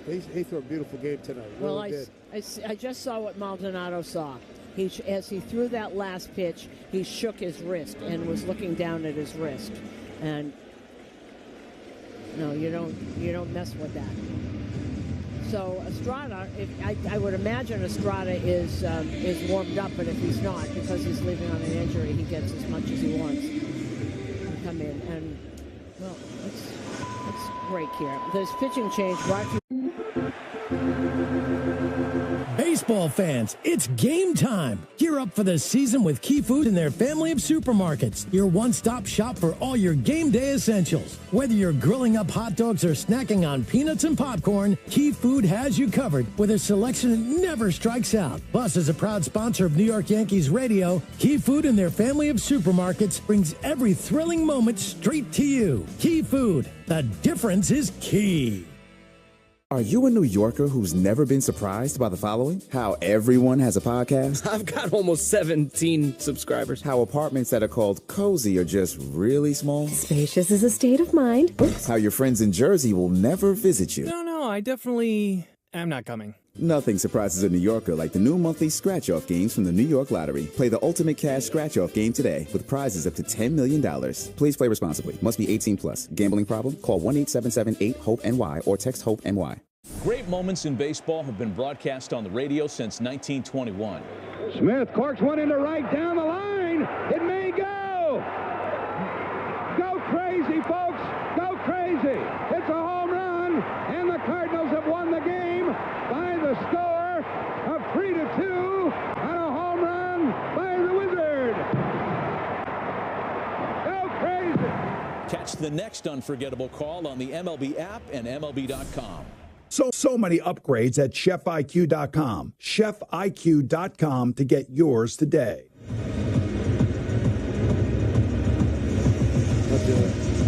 He threw a beautiful game tonight. Well, really I just saw what Maldonado saw. As he threw that last pitch, he shook his wrist and was looking down at his wrist. And no, you don't mess with that. So Estrada, I would imagine Estrada is warmed up, but if he's not, because he's leaving on an injury, he gets as much as he wants to come in. And well, it's great here. This pitching change brought you. Baseball fans, it's game time. Gear up for the season with Key Food and their family of supermarkets. Your one-stop shop for all your game day essentials. Whether you're grilling up hot dogs or snacking on peanuts and popcorn, Key Food has you covered with a selection that never strikes out. Plus, as a proud sponsor of New York Yankees radio, Key Food and their family of supermarkets brings every thrilling moment straight to you. Key Food, the difference is key. Are you a New Yorker who's never been surprised by the following? How everyone has a podcast? I've got almost 17 subscribers. How apartments that are called cozy are just really small? Spacious is a state of mind. Oops. How your friends in Jersey will never visit you? No, I definitely am not coming. Nothing surprises a New Yorker like the new monthly scratch-off games from the New York Lottery. Play the ultimate cash scratch-off game today with prizes up to $10 million. Please play responsibly. Must be 18 plus. Gambling problem? Call 1-877-8-HOPE-NY or text HOPE-NY. Great moments in baseball have been broadcast on the radio since 1921. Smith corks one into right down the line. It may go. Go crazy, folks. Go crazy. It's a home run, and the Cardinals have won the game by the score of 3-2 on a home run by the Wizard. Go crazy. Catch the next unforgettable call on the MLB app and MLB.com. So many upgrades at ChefIQ.com. ChefIQ.com to get yours today.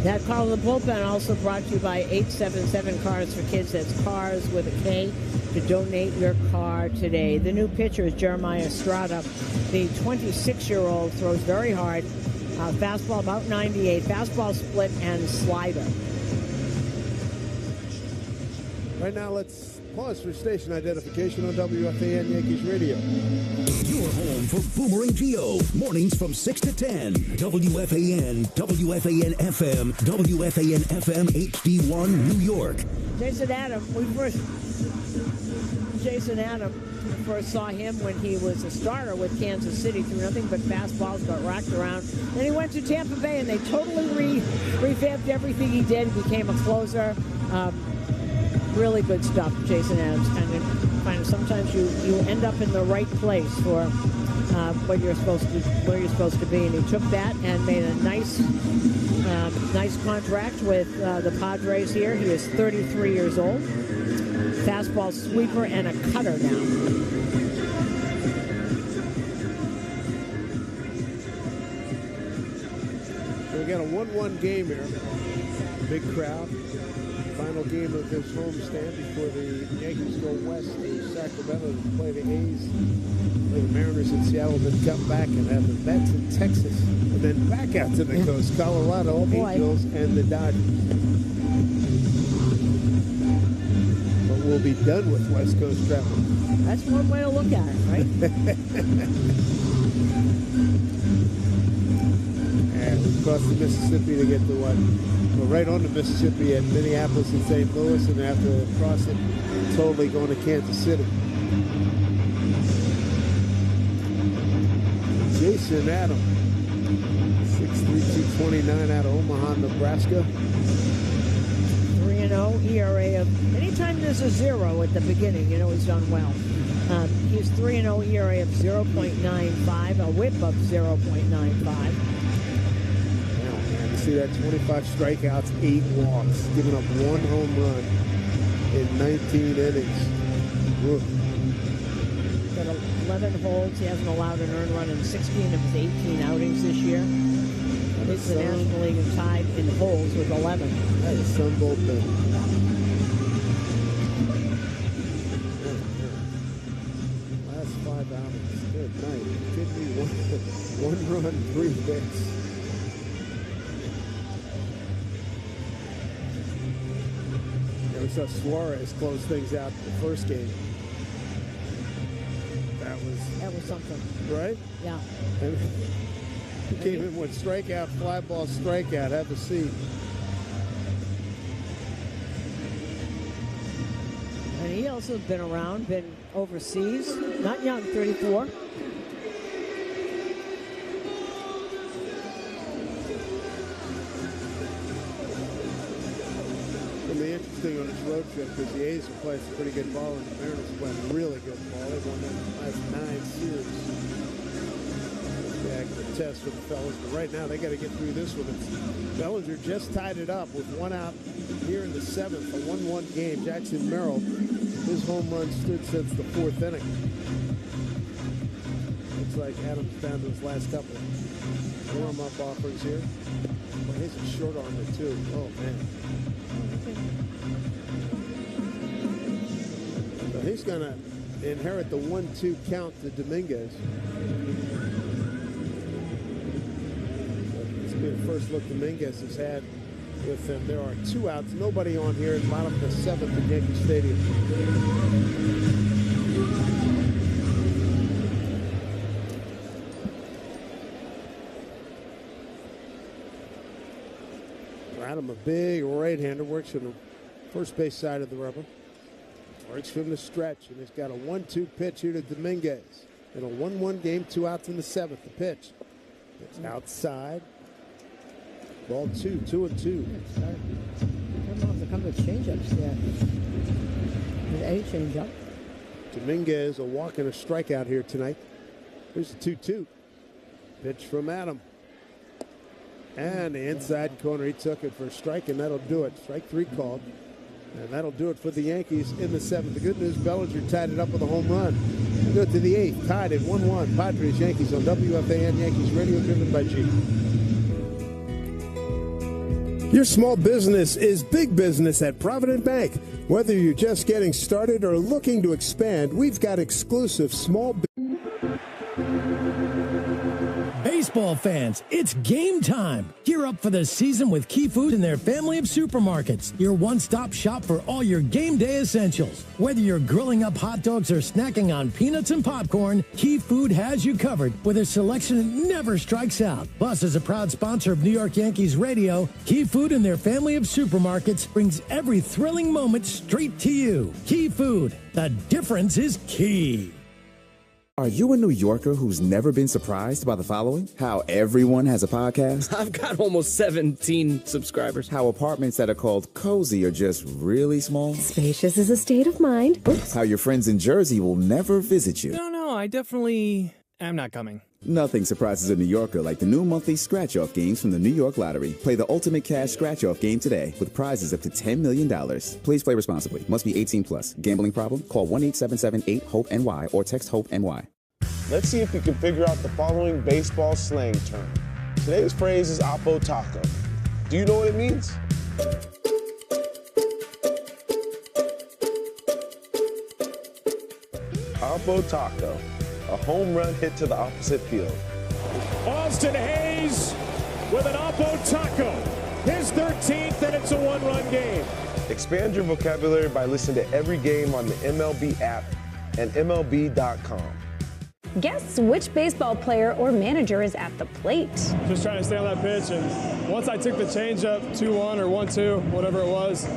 That call of the bullpen also brought to you by 877 Cars for Kids. That's Cars with a K to donate your car today. The new pitcher is Jeremiah Estrada. The 26-year-old throws very hard. Fastball about 98. Fastball split and slider. Right now, let's pause for station identification on WFAN Yankees Radio. You're home for Boomerang Geo. Mornings from 6 to 10. WFAN, WFAN FM, WFAN FM HD1, New York. Jason Adam, we first saw him when he was a starter with Kansas City, threw nothing but fastballs, got rocked around. Then he went to Tampa Bay, and they totally revamped everything he did. He became a closer. Really good stuff, Jason Adams. Kind of sometimes you end up in the right place for where you're supposed to be, and he took that and made a nice contract with the Padres here. He is 33 years old. Fastball sweeper and a cutter now. So we got a 1-1 game here. Big crowd. Final game of this homestand before the Yankees go west to Sacramento to play the A's, play the Mariners in Seattle, then come back and have the Mets in Texas, and then back out to the coast, Colorado, Angels, and the Dodgers. But we'll be done with West Coast travel. That's one way to look at it, right? And we crossed the Mississippi to get to what? We're right on the Mississippi at Minneapolis and St. Louis, and after cross it, totally going to Kansas City. Jason Adam, 6'3", 229 out of Omaha, Nebraska. 3 3-0 ERA of, anytime there's a 0 at the beginning, you know he's done well. He's 3-0 ERA of 0.95, a whip of 0.95. See that 25 strikeouts, 8 walks, giving up 1 home run in 19 innings. Woof. Got 11 holds. He hasn't allowed an earned run in 16 of his 18 outings this year. He's the National League and tied in holds with 11. That is some bullpen. Last 5 outings. Good night. Give me 1 run, 3 hits. We saw Suarez close things out in the first game. That was something, right? Yeah. And he came in with strikeout, fly ball, strikeout. Have a seat. And he also been around, been overseas. Not young, 34. Interesting on his road trip because the A's are playing some pretty good ball and the Mariners are playing really good ball. They've won their last 9 series. Back to the test for the fellas, but right now they got to get through this one. Bellinger just tied it up with 1 out here in the 7th, a 1-1 game. Jackson Merrill, his home run stood since the 4th inning. Looks like Adams down to his last couple warm-up offers here. Well, he's a short armor too. Oh man. So he's going to inherit the 1-2 count to Dominguez. This will be the first look Dominguez has had with them. There are 2 outs, nobody on here in bottom of the 7th at Yankee Stadium. Adam, a big right-hander, works from the first base side of the rubber. Works from the stretch, and he's got a 1-2 pitch here to Dominguez. In a 1-1 game, 2 outs in the 7th. The pitch. It's outside. Ball 2, 2-2. I don't know if they're coming with changeups yet. There's a changeup. Dominguez, a walk and a strikeout here tonight. Here's the 2-2. Pitch from Adam. And the inside corner, he took it for a strike, and that'll do it. Strike 3 called. And that'll do it for the Yankees in the 7th. The good news, Bellinger tied it up with a home run. We'll go to the 8th, tied at 1-1. Padres, Yankees on WFAN Yankees Radio, driven by G. Your small business is big business at Provident Bank. Whether you're just getting started or looking to expand, we've got exclusive small business. Baseball fans, it's game time. Gear up for the season with Key Food and their family of supermarkets. Your one-stop shop for all your game day essentials. Whether you're grilling up hot dogs or snacking on peanuts and popcorn, Key Food has you covered with a selection that never strikes out. Plus, as a proud sponsor of New York Yankees Radio, Key Food and their family of supermarkets brings every thrilling moment straight to you. Key Food, the difference is key. Are you a New Yorker who's never been surprised by the following? How everyone has a podcast? I've got almost 17 subscribers. How apartments that are called cozy are just really small? Spacious is a state of mind. Oops. How your friends in Jersey will never visit you? No, I definitely am not coming. Nothing surprises a New Yorker like the new monthly scratch-off games from the New York Lottery. Play the ultimate cash scratch-off game today with prizes up to $10 million. Please play responsibly. Must be 18 plus. Gambling problem? Call 1-877-8-HOPE-NY or text HOPE-NY. Let's see if you can figure out the following baseball slang term. Today's phrase is Oppo Taco. Do you know what it means? Oppo Taco, a home run hit to the opposite field. Austin Hayes with an Oppo Taco. His 13th, and it's a 1-run game. Expand your vocabulary by listening to every game on the MLB app and MLB.com. Guess which baseball player or manager is at the plate? Just trying to stay on that pitch, and once I took the changeup, 2-1 or 1-2, whatever it was,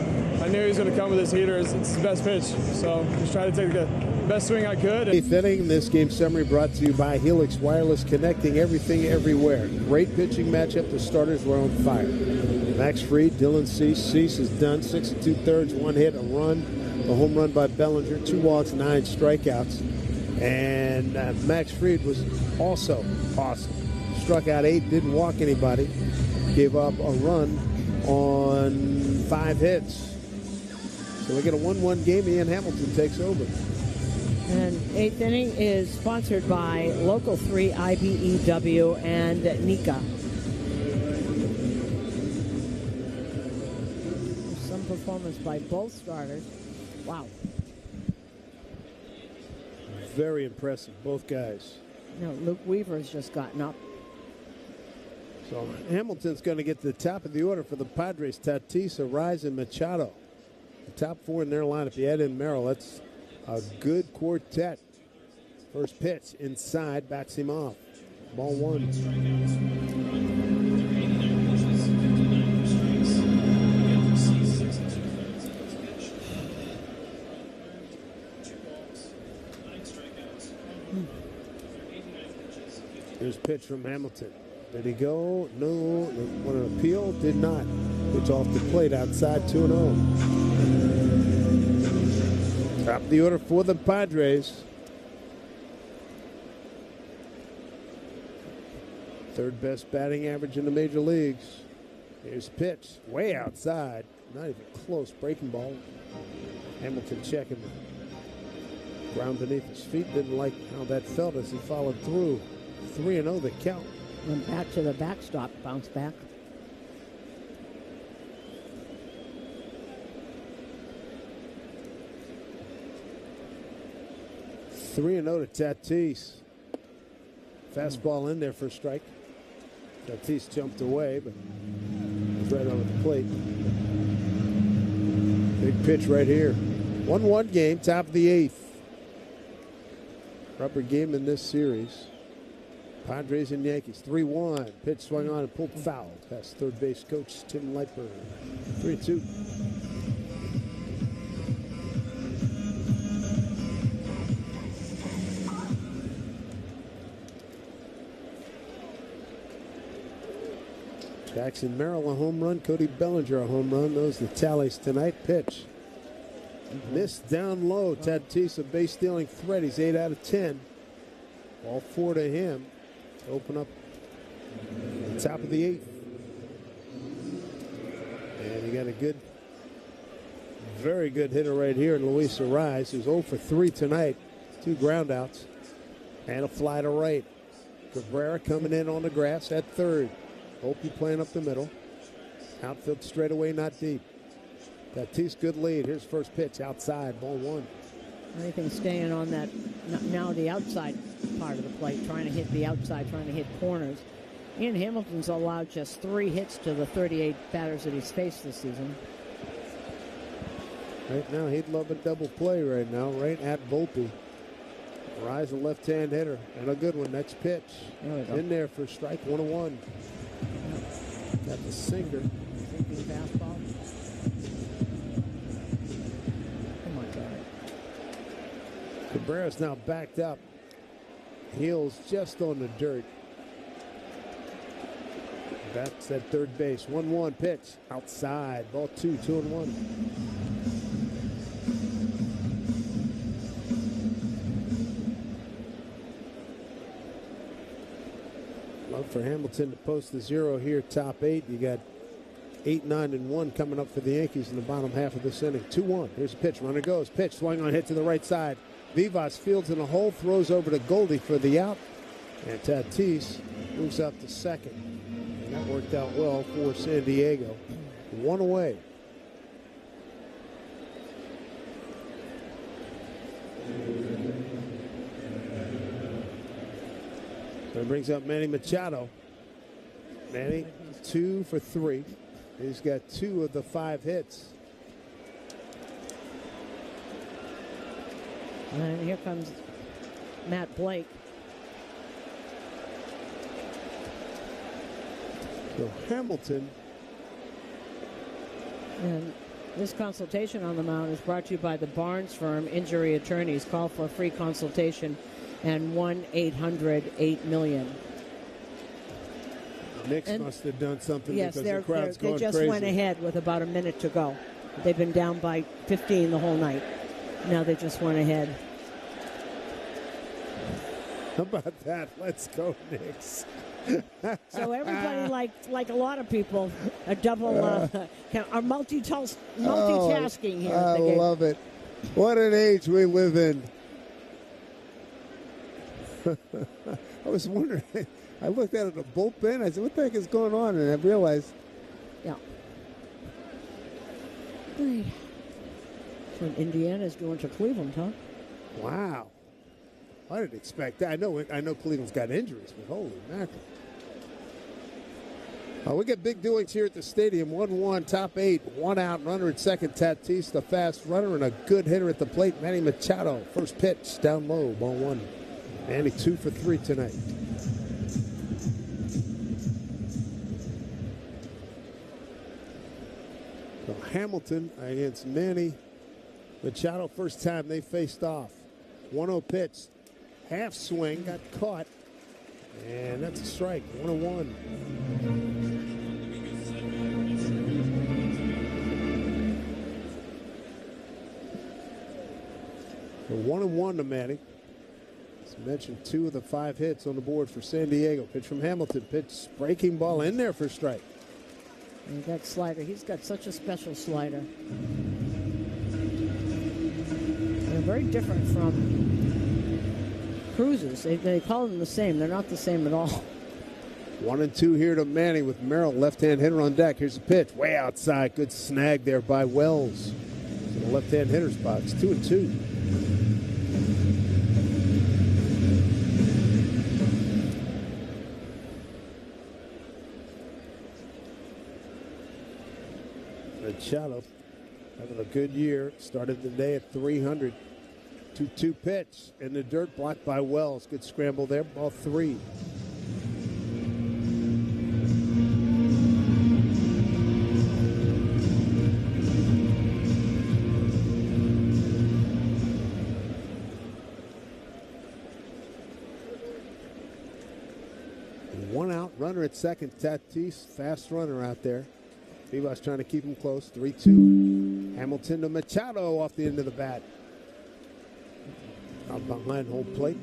I knew he was going to come with his heater. It's the best pitch, so just trying to take the best swing I could. 8th inning, this game summary brought to you by Helix Wireless, connecting everything everywhere. Great pitching matchup. The starters were on fire. Max Fried, Dylan Cease. Cease is done. 6 2/3, 1 hit, a run, a home run by Bellinger, 2 walks, 9 strikeouts. And Max Fried was also awesome. Struck out 8, didn't walk anybody. Gave up a run on 5 hits. So we get a 1-1 game. Ian Hamilton takes over. And 8th inning is sponsored by Local 3, IBEW, and Nika. Some performance by both starters. Wow. Very impressive, both guys. No, Luke Weaver's just gotten up. So Hamilton's going to get to the top of the order for the Padres. Tatis, Arraez, and Machado. The top 4 in their lineup. You add in Merrill. That's a good quartet. First pitch inside, backs him off. Ball 1. Here's a pitch from Hamilton. Did he go? No. Want an appeal? Did not. Pitch off the plate outside, 2-0. Top of the order for the Padres. Third best batting average in the major leagues. Here's a pitch. Way outside. Not even close. Breaking ball. Hamilton checking the ground beneath his feet. Didn't like how that felt as he followed through. 3-0 the count. And back to the backstop, bounce back. Three and 0 to Tatis. Fastball in there for a strike. Tatis jumped away, but was right on the plate. Big pitch right here. 1-1 game, top of the 8th. Rubber game in this series. Padres and Yankees, 3-1. Pitch swung on and pulled foul. Past third base coach Tim Lightburn. 3-2. Jackson Merrill a home run. Cody Bellinger a home run. Those are the tallies tonight. Pitch. Missed down low. Tatis a base stealing threat. He's 8 out of 10. Ball 4 to him. Open up the top of the 8th. And you got a good, very good hitter right here in Luis Arraez, who's 0 for 3 tonight. 2 groundouts and a fly to right. Cabrera coming in on the grass at third. Opie playing up the middle. Outfield straightaway, not deep. Tatis, good lead. Here's first pitch outside, ball 1. Anything staying on that, now the outside part of the plate, trying to hit the outside, trying to hit corners. Ian Hamilton's allowed just 3 hits to the 38 batters that he's faced this season. Right now, he'd love a double play right now, right at Volpe. Rise a left-hand hitter, and a good one. Next pitch. In there for strike 1-1. Got the sinker. Sinking fastball. Oh my God. Cabrera's now backed up. Heels just on the dirt. That's at third base. 1-1 pitch. Outside. Ball 2, 2-1. Love for Hamilton to post the 0 here, top 8. You got 8, 9, and 1 coming up for the Yankees in the bottom half of this inning. 2-1. Here's a pitch. Runner goes. Pitch. Swing on, hit to the right side. Vivas fields in a hole. Throws over to Goldie for the out. And Tatis moves up to second. And that worked out well for San Diego. 1 away. That brings up Manny Machado. Manny, 2 for 3. He's got 2 of the 5 hits. And here comes Matt Blake. So Hamilton. And this consultation on the mound is brought to you by the Barnes Firm Injury Attorneys. Call for a free consultation and 1-800-8-million. Knicks must have done something yes, because the crowd's going they just crazy. went ahead with about a minute to go. They've been down by 15 the whole night. Now they just went ahead. How about that? Let's go, Knicks. So everybody, like a lot of people, are multitasking here. I at the game. love it. What an age we live in. I was wondering. I looked at the bullpen. I said, what the heck is going on? And I realized. Yeah. That's what Indiana's doing to Cleveland, huh? Wow. I didn't expect that. I know Cleveland's got injuries, but holy mackerel. We get big doings here at the stadium. 1-1, top 8, 1 out, runner at second. Tatis, the fast runner, and a good hitter at the plate. Manny Machado, first pitch, down low, ball 1. Manny 2 for 3 tonight. So Hamilton against Manny Machado, first time they faced off. 1-0 pitch, half swing, got caught, and that's a strike. 1-1. So 1-1 to Manny. As mentioned, 2 of the 5 hits on the board for San Diego. Pitch from Hamilton. Pitch, breaking ball in there for strike. And that slider, he's got such a special slider. They're very different from Cruz's. They call them the same. They're not the same at all. 1-2 here to Manny with Merrill, left-hand hitter on deck. Here's a pitch, way outside. Good snag there by Wells. In the left-hand hitter's box, 2-2. Machado having a good year. Started the day at 300. 2-2 pitch in the dirt, blocked by Wells. Good scramble there, ball 3. One out, runner at second. Tatis, fast runner out there. Vivas trying to keep him close. 3-2. Hamilton to Machado off the end of the bat. Out behind home plate.